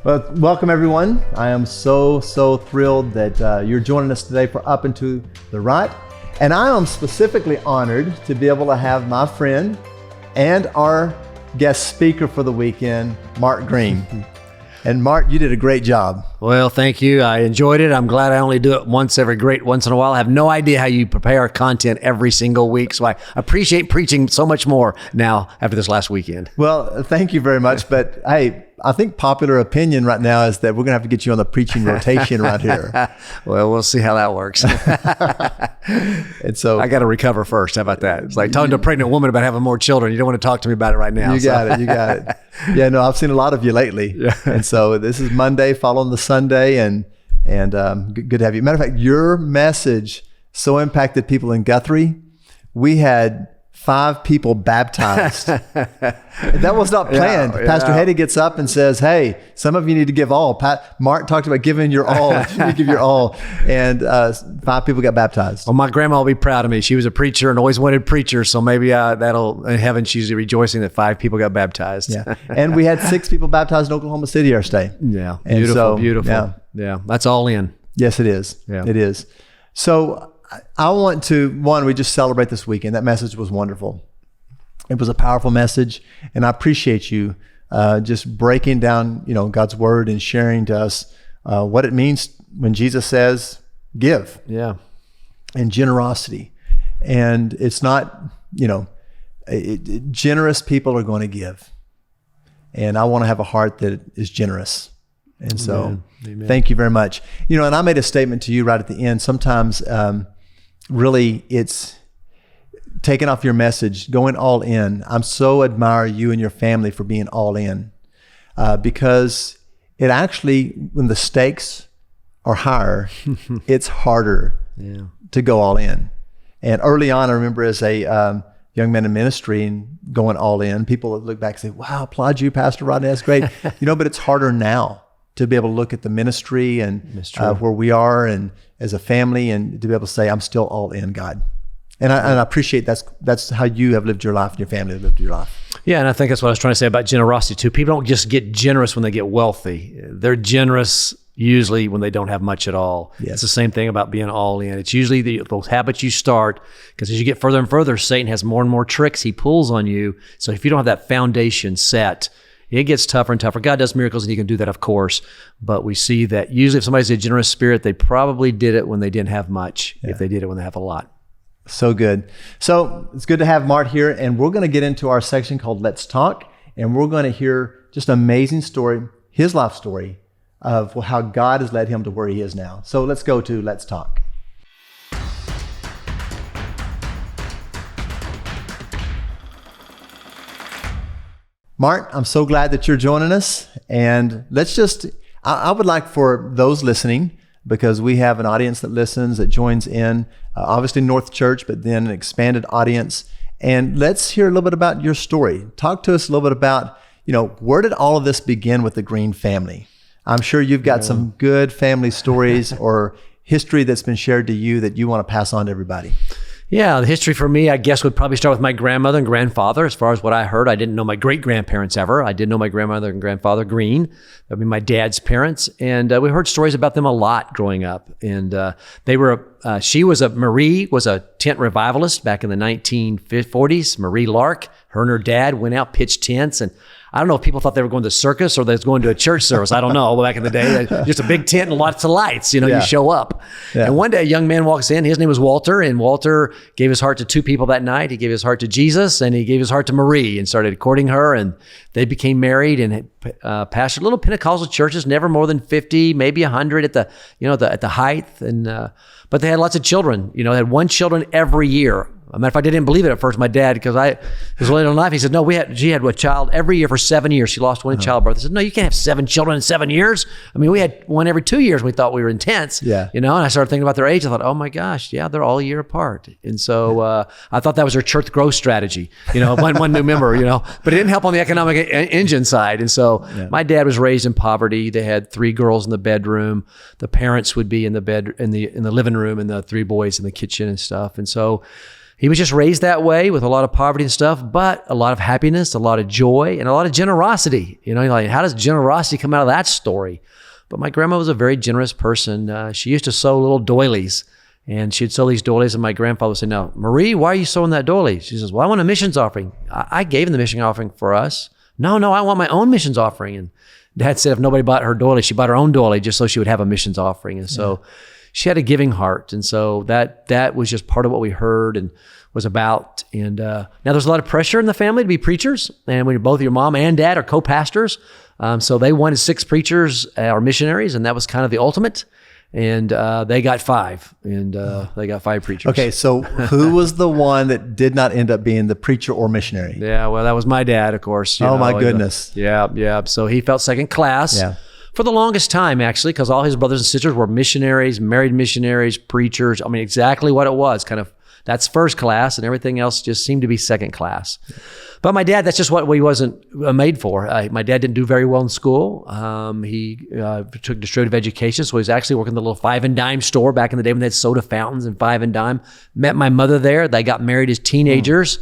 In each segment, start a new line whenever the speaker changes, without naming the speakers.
Well, welcome everyone. I am so thrilled that you're joining us today for Up and to the Right. And I am specifically honored to be able to have my friend and our guest speaker for the weekend, Mark Green. And Mark, you did a great job.
Well, thank you. I enjoyed it. I'm glad I only do it once in a while. I have no idea how you prepare content every single week. So I appreciate preaching so much more now after this last weekend.
Well, thank you very much. But hey, I think popular opinion right now is that we're going to have to get you on the preaching rotation right here.
Well, we'll see how that works.
And so
I got to recover first. How about that? It's like talking to a pregnant woman about having more children. You don't want to talk to me about it right now.
You got it. Yeah, no, I've seen a lot of you lately. Yeah. And so this is Monday following the Sunday, and good to have you. Matter of fact, your message so impacted people in Guthrie. We had 5 people baptized. That was not planned.
Yeah.
Pastor Hetty gets up and says, hey, some of you need to give all. Mark talked about giving your all. You need to give your all. And 5 people got baptized.
Well, my grandma will be proud of me. She was a preacher and always wanted preachers. So maybe that'll, in heaven, she's rejoicing that 5 people got baptized.
Yeah. And we had 6 people baptized in Oklahoma City our stay.
Yeah.
And
Beautiful. Yeah. That's all in.
Yes, it is. Yeah. It is. So I want to, we just celebrate this weekend. That message was wonderful. It was a powerful message, and I appreciate you just breaking down, God's word and sharing to us what it means when Jesus says, give.
Yeah.
And generosity. And it's not, generous people are going to give. And I want to have a heart that is generous. And so Amen. Thank you very much. And I made a statement to you right at the end. Sometimes really it's taking off your message, going all in. I'm so admire you and your family for being all in because it actually, when the stakes are higher, it's harder to go all in. And early on, I remember as a young man in ministry and going all in, people look back and say, wow, applaud you, Pastor Rodney, that's great. But it's harder now to be able to look at the ministry and where we are and as a family, and to be able to say, I'm still all in, God. And I appreciate that's how you have lived your life and your family have lived your life.
Yeah, and I think that's what I was trying to say about generosity too. People don't just get generous when they get wealthy. They're generous usually when they don't have much at all. Yes. It's the same thing about being all in. It's usually those habits you start, because as you get further and further, Satan has more and more tricks he pulls on you. So if you don't have that foundation set, it gets tougher and tougher. God does miracles and he can do that, of course. But we see that usually if somebody's a generous spirit, they probably did it when they didn't have much, if they did it when they have a lot.
So good. So it's good to have Mark here, and we're going to get into our section called Let's Talk, and we're going to hear just an amazing story, his life story, of how God has led him to where he is now. So let's go to Let's Talk. Mark, I'm so glad that you're joining us, and I would like for those listening, because we have an audience that listens, that joins in, obviously North Church, but then an expanded audience. And let's hear a little bit about your story. Talk to us a little bit about, where did all of this begin with the Green family? I'm sure you've got some good family stories or history that's been shared to you that you want to pass on to everybody.
Yeah, the history for me, I guess, would probably start with my grandmother and grandfather. As far as what I heard, I didn't know my great-grandparents ever. I did know my grandmother and grandfather Green. That would be my dad's parents. And we heard stories about them a lot growing up. And Marie was a tent revivalist back in the 1940s. Marie Lark, her and her dad went out, pitched tents, and I don't know if people thought they were going to the circus or they was going to a church service. I don't know. Back in the day, just a big tent and lots of lights. You show up. Yeah. And one day a young man walks in. His name was Walter, and Walter gave his heart to 2 people that night. He gave his heart to Jesus, and he gave his heart to Marie, and started courting her. And they became married and pastored little Pentecostal churches, never more than 50, maybe 100 at the height. And but they had lots of children. They had 1 child every year. As a matter of fact, I didn't believe it at first. My dad, because his later in life, he said, no, she had a child every year for 7 years. She lost 1 in childbirth. I said, no, you can't have 7 children in 7 years. I mean, we had 1 every 2 years. We thought we were intense. Yeah. And I started thinking about their age. I thought, oh my gosh, yeah, they're all a year apart. And so I thought that was their church growth strategy. One new member. But it didn't help on the economic engine side. And so my dad was raised in poverty. They had 3 girls in the bedroom. The parents would be in the living room, and the 3 boys in the kitchen and stuff. And so he was just raised that way with a lot of poverty and stuff, but a lot of happiness, a lot of joy, and a lot of generosity. Like, how does generosity come out of that story? But my grandma was a very generous person. She used to sew little doilies, and she'd sew these doilies, and my grandfather would say, "Now, Marie, why are you sewing that doily?" She says, "Well, I want a missions offering." I gave him the mission offering for us. No, I want my own missions offering. And Dad said if nobody bought her doily, she bought her own doily just so she would have a missions offering. And so she had a giving heart. And so that was just part of what we heard and was about. And now there's a lot of pressure in the family to be preachers. And when both your mom and dad are co-pastors, so they wanted 6 preachers or missionaries, and that was kind of the ultimate. And they got 5, and they got 5 preachers.
Okay, so who was the one that did not end up being the preacher or missionary?
Yeah, well, that was my dad, of course.
My goodness.
Yeah. So he felt second class for the longest time, actually, because all his brothers and sisters were missionaries, married missionaries, preachers. I mean, exactly what it was. Kind of, that's first class, and everything else just seemed to be second class. But my dad, that's just what he wasn't made for. My dad didn't do very well in school. He took distributive education, so he was actually working at the little 5 and dime store back in the day when they had soda fountains and 5 and dime. Met my mother there. They got married as teenagers,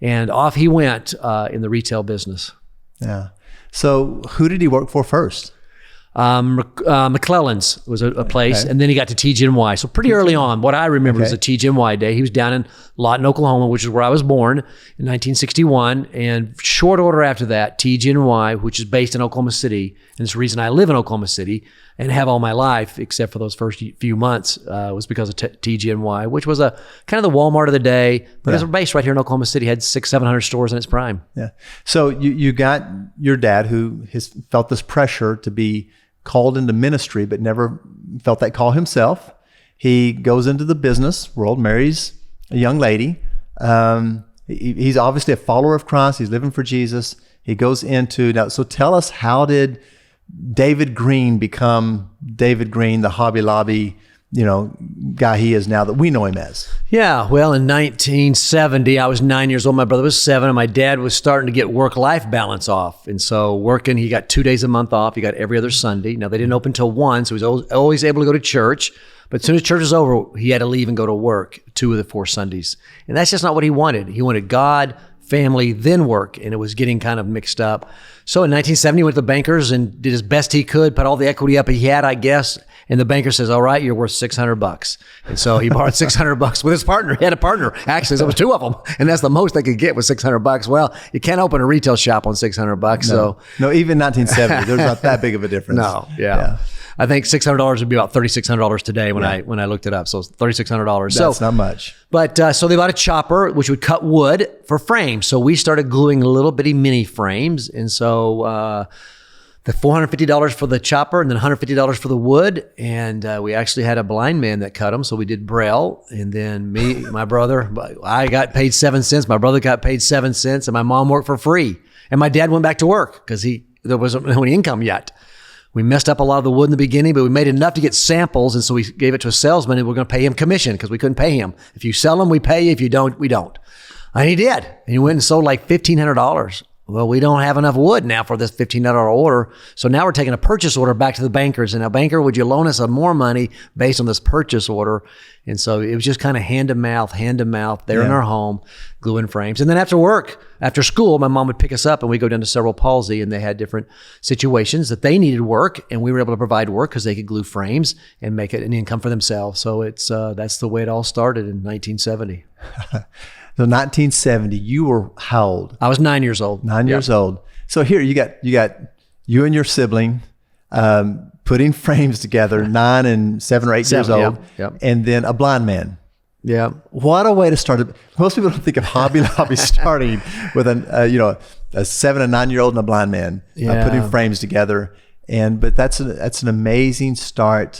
and off he went in the retail business.
Yeah. So who did he work for first?
McClellan's was a place, and then he got to TGNY. So pretty early on, what I remember was the TGNY day. He was down in Lawton, Oklahoma, which is where I was born in 1961. And short order after that, TGNY, which is based in Oklahoma City, and it's the reason I live in Oklahoma City and have all my life, except for those first few months, was because of TGNY, which was a kind of the Walmart of the day, but it was based right here in Oklahoma City. Had 600-700 stores in its prime.
Yeah. So you got your dad who has felt this pressure to be called into ministry, but never felt that call himself. He goes into the business world, marries a young lady. He's obviously a follower of Christ. He's living for Jesus. He goes into now. So tell us, how did David Green become David Green, the Hobby Lobby, guy he is now that we know him as?
Yeah, well, in 1970, I was 9 years old. My brother was 7, and my dad was starting to get work-life balance off. And so working, he got 2 days a month off. He got every other Sunday. Now, they didn't open till 1, so he was always able to go to church. But as soon as church was over, he had to leave and go to work 2 of the 4 Sundays. And that's just not what he wanted. He wanted God, family, then work, and it was getting kind of mixed up. So in 1970, he went to the bankers and did as best he could, put all the equity up he had, I guess. And the banker says, "All right, you're worth $600." And so he borrowed $600 with his partner. He had a partner. Actually, there was 2 of them, and that's the most they could get was $600. Well, you can't open a retail shop on $600.
No, even 1970, there's not that big of a difference.
No, yeah. I think $600 would be about $3,600 today when I looked it up. So it's $3,600.
That's not much.
But so they bought a chopper, which would cut wood for frames. So we started gluing little bitty mini frames. And so the $450 for the chopper and then $150 for the wood. And we actually had a blind man that cut them. So we did Braille. And then my brother, I got paid 7 cents. My brother got paid 7 cents. And my mom worked for free. And my dad went back to work because there wasn't any income yet. We messed up a lot of the wood in the beginning, but we made enough to get samples. And so we gave it to a salesman, and we're going to pay him commission because we couldn't pay him. If you sell them, we pay you. If you don't, we don't. And he did. And he went and sold like $1,500. Well, we don't have enough wood now for this $1,500 order. So now we're taking a purchase order back to the bankers. And now, banker, would you loan us some more money based on this purchase order? And so it was just kind of hand to mouth there in our home, gluing frames. And then after school, my mom would pick us up and we'd go down to Cerebral Palsy, and they had different situations that they needed work, and we were able to provide work because they could glue frames and make it an income for themselves. So it's that's the way it all started in 1970.
So 1970, you were how old?
I was 9 years old.
9 years old. So here you got you and your sibling putting frames together, 9 and 7 or 8 years old, and then a blind man.
Yeah.
What a way to start it. Most people don't think of Hobby Lobby starting with a 7 and 9 year old and a blind man putting frames together. But that's an amazing story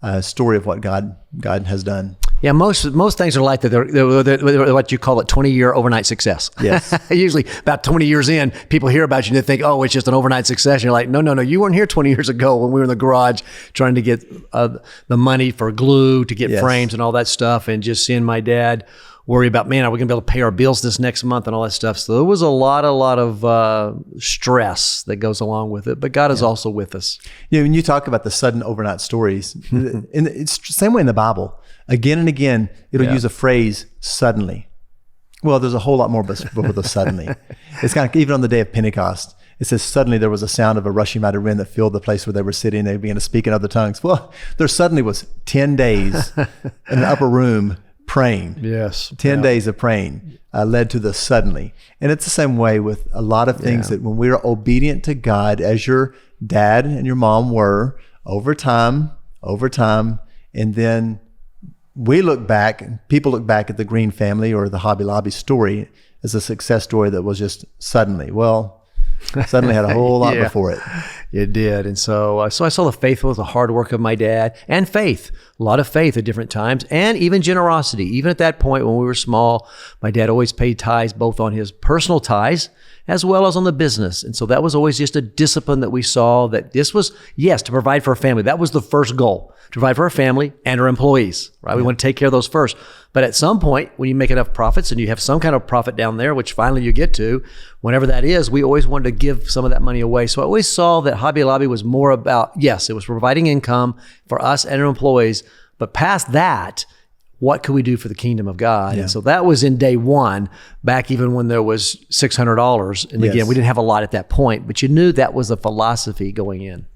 of what God has done.
Yeah, most things are like that. They're what you call it 20-year overnight success.
Yes.
Usually about 20 years in, people hear about you and they think, oh, it's just an overnight success. And you're like, no, you weren't here 20 years ago when we were in the garage trying to get the money for glue, to get frames and all that stuff, and just seeing my dad worry about, man, are we going to be able to pay our bills this next month and all that stuff. So there was a lot of stress that goes along with it, but God is also with us.
When you talk about the sudden overnight stories, it's the same way in the Bible. Again and again, it'll use a phrase, suddenly. Well, there's a whole lot more before the suddenly. It's kind of, even on the day of Pentecost, it says suddenly there was a sound of a rushing mighty wind that filled the place where they were sitting. They began to speak in other tongues. Well, there suddenly was 10 days in the upper room praying.
Yes.
10 days of praying led to the suddenly. And it's the same way with a lot of things that when we are obedient to God, as your dad and your mom were, over time, and then we look back, people look back at the Green family or the Hobby Lobby story as a success story that was just suddenly. Well, suddenly had a whole lot before it.
It did. And so I saw the faithfulness, the hard work of my dad, and faith, a lot of faith at different times, and even generosity. Even at that point when we were small, my dad always paid tithes, both on his personal tithes as well as on the business. And so that was always just a discipline that we saw, that this was, yes, to provide for a family. That was the first goal, to provide for our family and our employees, right? We want to take care of those first. But at some point, when you make enough profits and you have some kind of profit down there, which finally you get to, whenever that is, we always wanted to give some of that money away. So I always saw that Hobby Lobby was more about, yes, it was providing income for us and our employees, but past that, what could we do for the kingdom of God? Yeah. And so that was in day one, back even when there was $600. And again, we didn't have a lot at that point, but you knew that was the philosophy going in.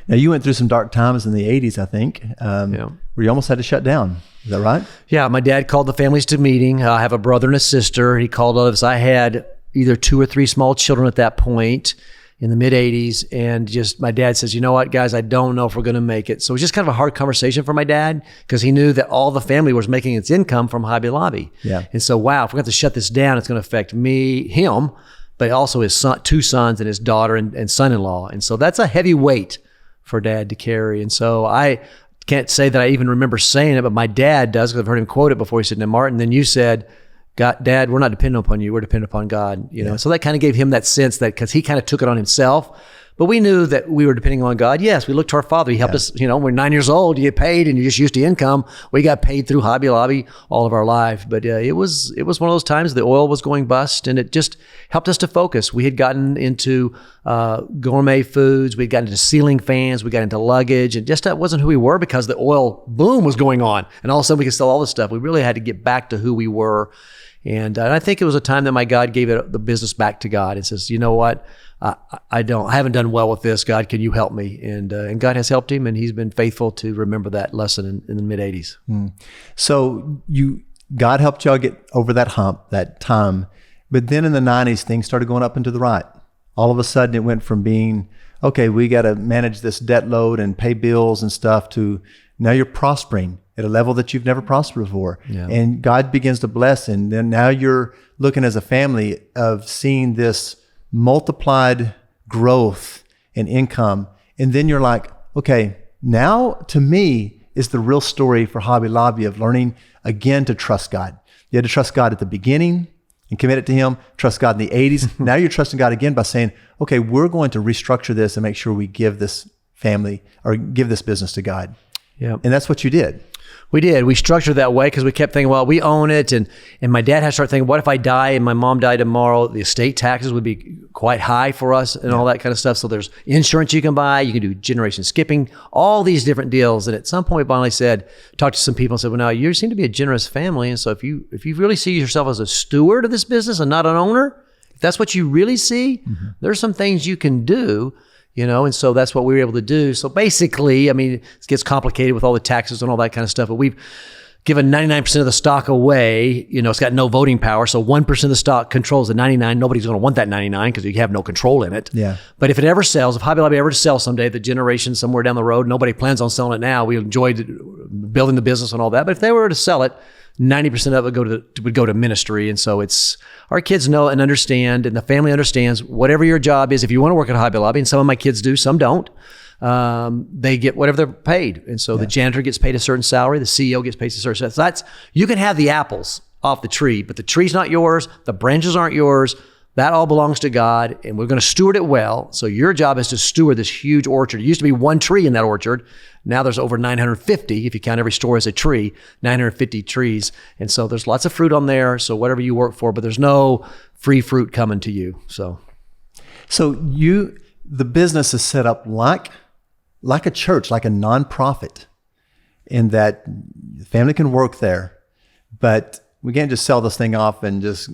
Now, you went through some dark times in the 80s, I think, where you almost had to shut down. Is that right? Yeah.
My dad called the families to meeting. I have a brother and a sister. He called all of us. I had either 2 or 3 small children at that point in the mid 80s. And just my dad says, you know what, guys, I don't know if we're going to make it. So it was just kind of a hard conversation for my dad, because he knew that all the family was making its income from Hobby Lobby.
Yeah.
And so, wow, if we're going to shut this down, it's going to affect him, but also his 2 sons and his daughter and son-in-law. And so that's a heavy weight for dad to carry. And so I can't say that I even remember saying it, but my dad does, because I've heard him quote it before. He said, now, Martin, then you said, God, Dad, we're not dependent upon you. We're dependent upon God. You know, so that kind of gave him that sense that, because he kind of took it on himself. But we knew that we were depending on God. Yes, we looked to our Father. He helped us. You know, we're 9 years old. You get paid, and you're just used to income. We got paid through Hobby Lobby all of our life. But it was one of those times the oil was going bust, and it just helped us to focus. We had gotten into gourmet foods. We'd gotten into ceiling fans. We got into luggage, and just that wasn't who we were, because the oil boom was going on, and all of a sudden we could sell all this stuff. We really had to get back to who we were. And I think it was a time that my God gave the business back to God and says, you know what, I haven't done well with this. God, can you help me? And God has helped him, and he's been faithful to remember that lesson in the mid 80s.
So God helped y'all get over that hump, that time. But then in the 90s, things started going up and to the right. All of a sudden it went from being, okay, we got to manage this debt load and pay bills and stuff, to now you're prospering at a level that you've never prospered before. Yeah. And God begins to bless. And then now you're looking as a family of seeing this multiplied growth in income. And then you're like, okay, now to me is the real story for Hobby Lobby, of learning again to trust God. You had to trust God at the beginning and commit it to him, trust God in the 80s. Now you're trusting God again by saying, okay, we're going to restructure this and make sure we give this family or give this business to God.
Yeah.
And that's what you did.
We did. We structured that way because we kept thinking, well, we own it. And my dad had to start thinking, what if I die and my mom died tomorrow? The estate taxes would be quite high for us and all that kind of stuff. So there's insurance you can buy. You can do generation skipping, all these different deals. And at some point, finally talked to some people and said, well, now you seem to be a generous family. And so if you really see yourself as a steward of this business and not an owner, if that's what you really see, there's some things you can do. You know, and so that's what we were able to do. So basically, I mean, it gets complicated with all the taxes and all that kind of stuff, but we've given 99% of the stock away. You know, it's got no voting power. So 1% of the stock controls the 99. Nobody's going to want that 99 because you have no control in it.
Yeah.
But if it ever sells, if Hobby Lobby ever sells someday, the generation somewhere down the road, nobody plans on selling it now. We enjoyed building the business and all that. But if they were to sell it, 90% of it would go to ministry. And so our kids know and understand, and the family understands whatever your job is. If you want to work at Hobby Lobby, and some of my kids do, some don't, they get whatever they're paid. And so the janitor gets paid a certain salary, the CEO gets paid a certain salary. So you can have the apples off the tree, but the tree's not yours, the branches aren't yours. That all belongs to God, and we're going to steward it well. So your job is to steward this huge orchard. It used to be one tree in that orchard. Now there's over 950, if you count every store as a tree, 950 trees. And so there's lots of fruit on there. So whatever you work for, but there's no free fruit coming to you. So
the business is set up like a church, like a nonprofit, in that the family can work there, but We can't just sell this thing off and just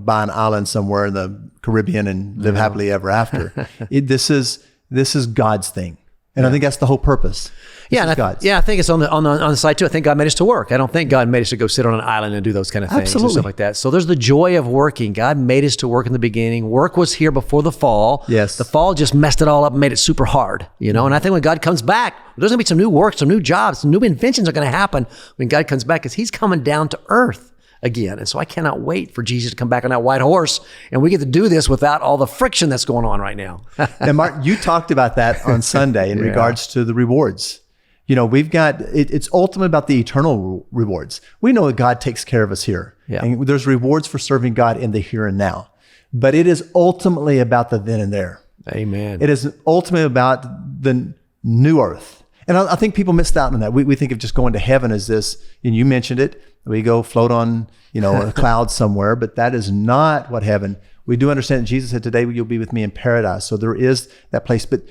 buy an island somewhere in the Caribbean and live happily ever after. This is God's thing, and I think that's the whole purpose. I think it's on the side too. I think God made us to work. I don't think God made us to go sit on an island and do those kind of things and stuff like that. So there's the joy of working. God made us to work in the beginning. Work was here before the fall.
Yes.
The fall just messed it all up and made it super hard, And I think when God comes back, there's going to be some new work, some new jobs, some new inventions are going to happen when God comes back, because he's coming down to earth again. And so I cannot wait for Jesus to come back on that white horse, and we get to do this without all the friction that's going on right now. And Mark, you talked about that on Sunday in regards to the rewards. We've got, it's ultimately about the eternal rewards. We know that God takes care of us here.
Yeah.
And there's rewards for serving God in the here and now. But it is ultimately about the then and there.
Amen.
It is ultimately about the new earth. And I think people missed out on that. We think of just going to heaven as this, and you mentioned it, we go float on, a cloud somewhere, but that is not what heaven. We do understand that Jesus said, today you'll be with me in paradise. So there is that place. But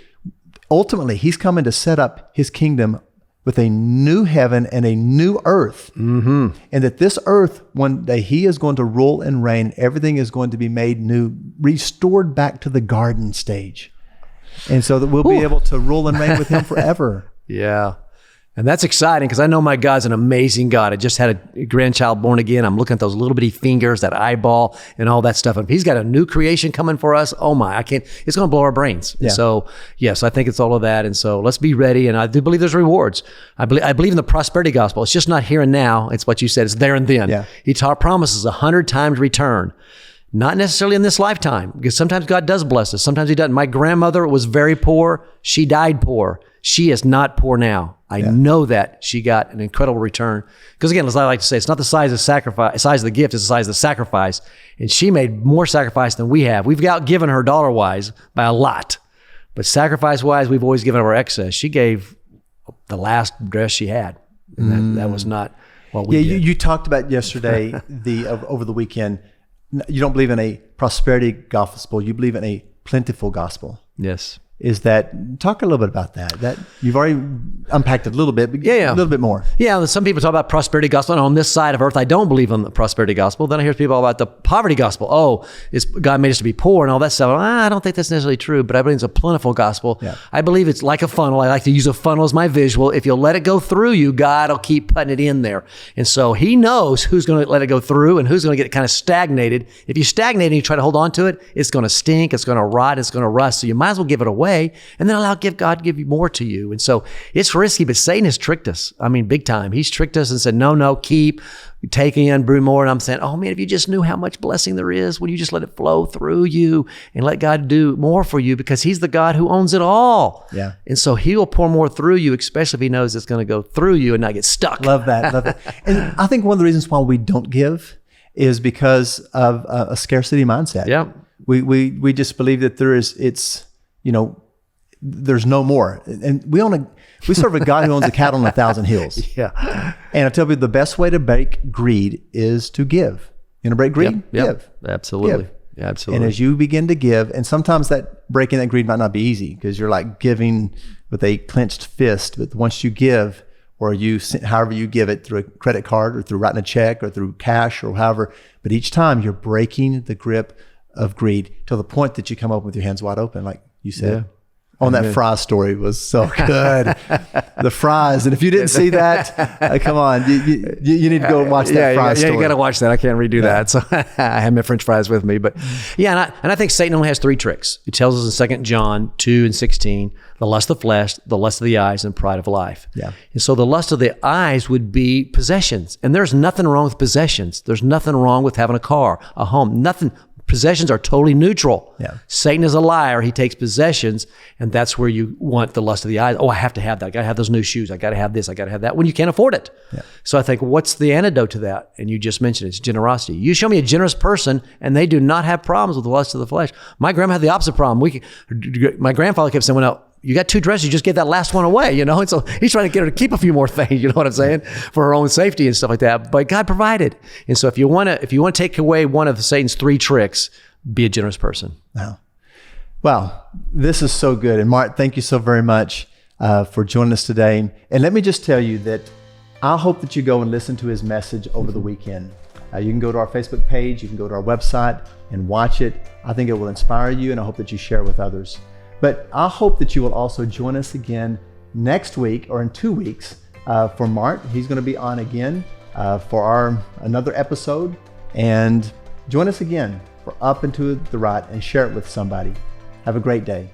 ultimately, he's coming to set up his kingdom with a new heaven and a new earth.
Mm-hmm.
And that this earth, one day he is going to rule and reign. Everything is going to be made new, restored back to the garden stage. And so that we'll be able to rule and reign with him forever.
Yeah. And that's exciting, because I know my God's an amazing God. I just had a grandchild born again. I'm looking at those little bitty fingers, that eyeball, and all that stuff. And if he's got a new creation coming for us, oh my, it's going to blow our brains.
Yeah.
So yes, I think it's all of that. And so let's be ready. And I do believe there's rewards. I believe in the prosperity gospel. It's just not here and now. It's what you said. It's there and then.
Yeah.
He promises 100 times return. Not necessarily in this lifetime, because sometimes God does bless us. Sometimes he doesn't. My grandmother was very poor. She died poor. She is not poor now. I know that she got an incredible return. Because again, as I like to say, it's not the size of the gift, it's the size of the sacrifice. And she made more sacrifice than we have. We've outgiven her dollar-wise by a lot. But sacrifice-wise, we've always given her our excess. She gave the last dress she had. And that was not what we did.
You talked about yesterday, over the weekend, you don't believe in a prosperity gospel, you believe in a plentiful gospel.
Yes.
Is that, talk a little bit about that. That you've already unpacked it a little bit, but a little bit more.
Yeah, some people talk about prosperity gospel. And on this side of earth, I don't believe in the prosperity gospel. Then I hear people about the poverty gospel. Oh, God made us to be poor and all that stuff. I don't think that's necessarily true, but I believe it's a plentiful gospel.
Yeah.
I believe it's like a funnel. I like to use a funnel as my visual. If you'll let it go through you, God will keep putting it in there. And so he knows who's going to let it go through and who's going to get kind of stagnated. If you stagnate and you try to hold on to it, it's going to stink, it's going to rot, it's going to rust. So you might as well give it away, and then allow God to give you more to you. And so it's risky, but Satan has tricked us. I mean, big time. He's tricked us and said, no, keep taking in, brew more. And I'm saying, oh man, if you just knew how much blessing there is when you just let it flow through you and let God do more for you, because he's the God who owns it all.
Yeah.
And so he will pour more through you, especially if he knows it's going to go through you and not get stuck.
Love that. And I think one of the reasons why we don't give is because of a scarcity mindset.
Yeah.
We just believe that there's no more. And we serve a God who owns a cattle on 1,000 hills.
Yeah.
And I tell you, the best way to break greed is to give. You know, break greed?
Yep.
Give.
Absolutely.
Give.
Yeah, absolutely.
And as you begin to give, and sometimes breaking that greed might not be easy, because you're like giving with a clenched fist. But once you give, or however you give it, through a credit card or through writing a check or through cash or however, but each time you're breaking the grip of greed to the point that you come up with your hands wide open, like you said.
Yeah.
That fries story was so good. The fries. And if you didn't see that, come on, you need to go and watch that fries story.
Yeah, you got to watch that. I can't redo that. So I have my French fries with me. But yeah, and I think Satan only has 3 tricks. He tells us in 2 John 2:16, the lust of the flesh, the lust of the eyes, and pride of life.
Yeah.
And so the lust of the eyes would be possessions. And there's nothing wrong with possessions. There's nothing wrong with having a car, a home, nothing. Possessions are totally neutral.
Yeah.
Satan is a liar. He takes possessions, and that's where you want the lust of the eyes. Oh, I have to have that. I got to have those new shoes. I got to have this. I got to have that, when you can't afford it.
Yeah.
So I think, what's the antidote to that? And you just mentioned it. It's generosity. You show me a generous person, and they do not have problems with the lust of the flesh. My grandma had the opposite problem. My grandfather kept saying, well, you got 2 dresses, you just give that last one away, And so he's trying to get her to keep a few more things, you know what I'm saying? For her own safety and stuff like that. But God provided. And so if you want to take away one of Satan's 3 tricks, be a generous person.
Wow. This is so good. And Mark, thank you so very much for joining us today. And let me just tell you that I hope that you go and listen to his message over the weekend. You can go to our Facebook page, you can go to our website and watch it. I think it will inspire you, and I hope that you share it with others. But I hope that you will also join us again next week or in 2 weeks for Mark. He's going to be on again for another episode. And join us again for Up and to the Right and share it with somebody. Have a great day.